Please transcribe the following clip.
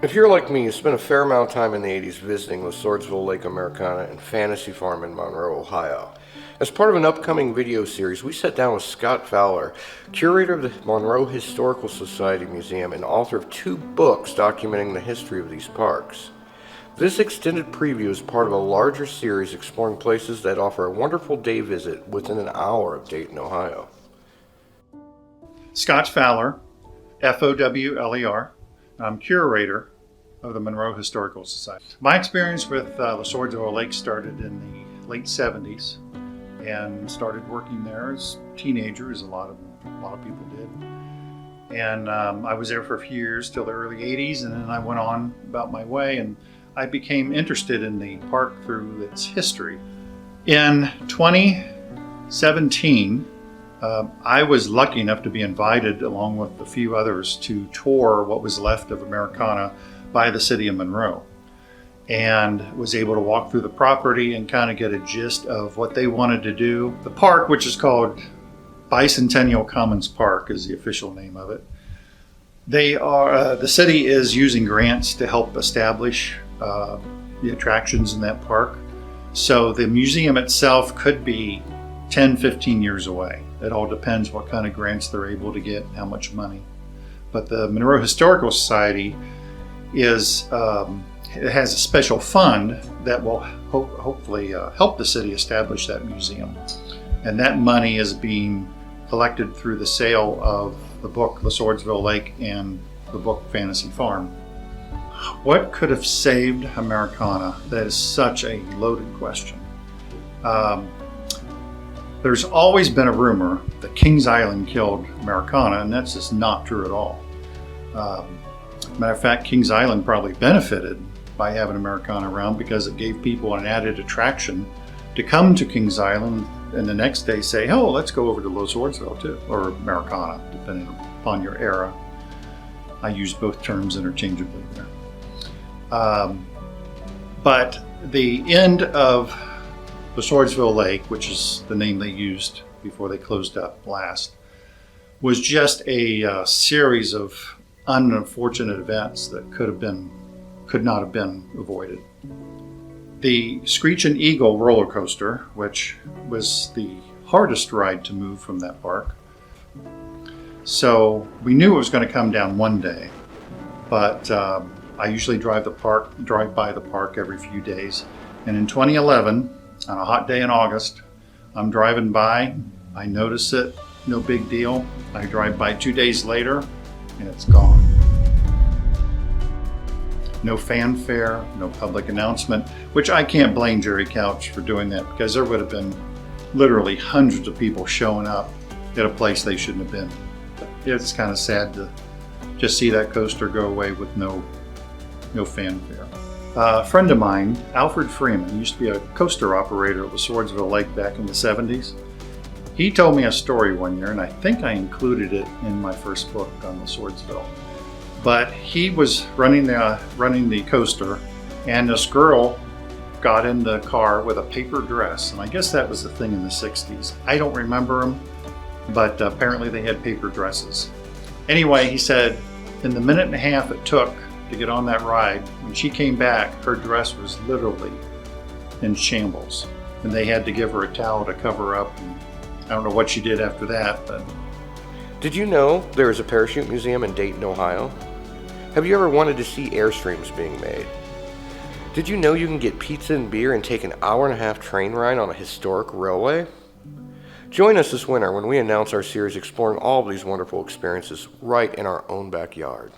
If you're like me, you spent a fair amount of time in the 80s visiting LeSourdsville Lake, Americana, and Fantasy Farm in Monroe, Ohio. As part of an upcoming video series, we sat down with Scott Fowler, curator of the Monroe Historical Society Museum and author of 2 books documenting the history of these parks. This extended preview is part of a larger series exploring places that offer a wonderful day visit within an hour of Dayton, Ohio. Scott Fowler, Fowler. I'm curator of the Monroe Historical Society. My experience with LeSourdsville Lake started in the late 70s and started working there as a teenager, as a lot of people did. And I was there for a few years till the early 80s, and then I went on about my way, and I became interested in the park through its history. In 2017, I was lucky enough to be invited, along with a few others, to tour what was left of Americana by the city of Monroe, and was able to walk through the property and kind of get a gist of what they wanted to do. The park, which is called Bicentennial Commons Park, is the official name of it. The city is using grants to help establish the attractions in that park. So the museum itself could be 10, 15 years away. It all depends what kind of grants they're able to get, how much money. But the Monroe Historical Society it has a special fund that will hopefully help the city establish that museum. And that money is being collected through the sale of the book LeSourdsville Lake and the book Fantasy Farm. What could have saved Americana? That is such a loaded question. There's always been a rumor that Kings Island killed Americana, and that's just not true at all. Matter of fact, Kings Island probably benefited by having Americana around because it gave people an added attraction to come to Kings Island and the next day say, oh, let's go over to LeSourdsville too, or Americana, depending upon your era. I use both terms interchangeably there. But the end of LeSourdsville Lake, which is the name they used before they closed up last, was just a series of unfortunate events that could not have been avoided. The Screechin' Eagle roller coaster, which was the hardest ride to move from that park. So we knew it was going to come down one day, but I usually drive by the park every few days. And in 2011, on a hot day in August, I'm driving by, I notice it, no big deal. I drive by 2 days later, and it's gone. No fanfare, no public announcement, which I can't blame Jerry Couch for doing that, because there would have been literally hundreds of people showing up at a place they shouldn't have been. It's kind of sad to just see that coaster go away with no fanfare. A friend of mine, Alfred Freeman, used to be a coaster operator at LeSourdsville Lake back in the 70s. He told me a story one year, and I think I included it in my first book on LeSourdsville. But he was running the coaster, and this girl got in the car with a paper dress, and I guess that was the thing in the 60s. I don't remember them, but apparently they had paper dresses. Anyway, he said in the minute and a half it took to get on that ride, when she came back, her dress was literally in shambles, and they had to give her a towel to cover up. And I don't know what she did after that. But Did you know there is a parachute museum in Dayton, Ohio? Have you ever wanted to see Airstreams being made? Did you know you can get pizza and beer and take an hour-and-a-half train ride on a historic railway? Join us this winter when we announce our series exploring all of these wonderful experiences right in our own backyard.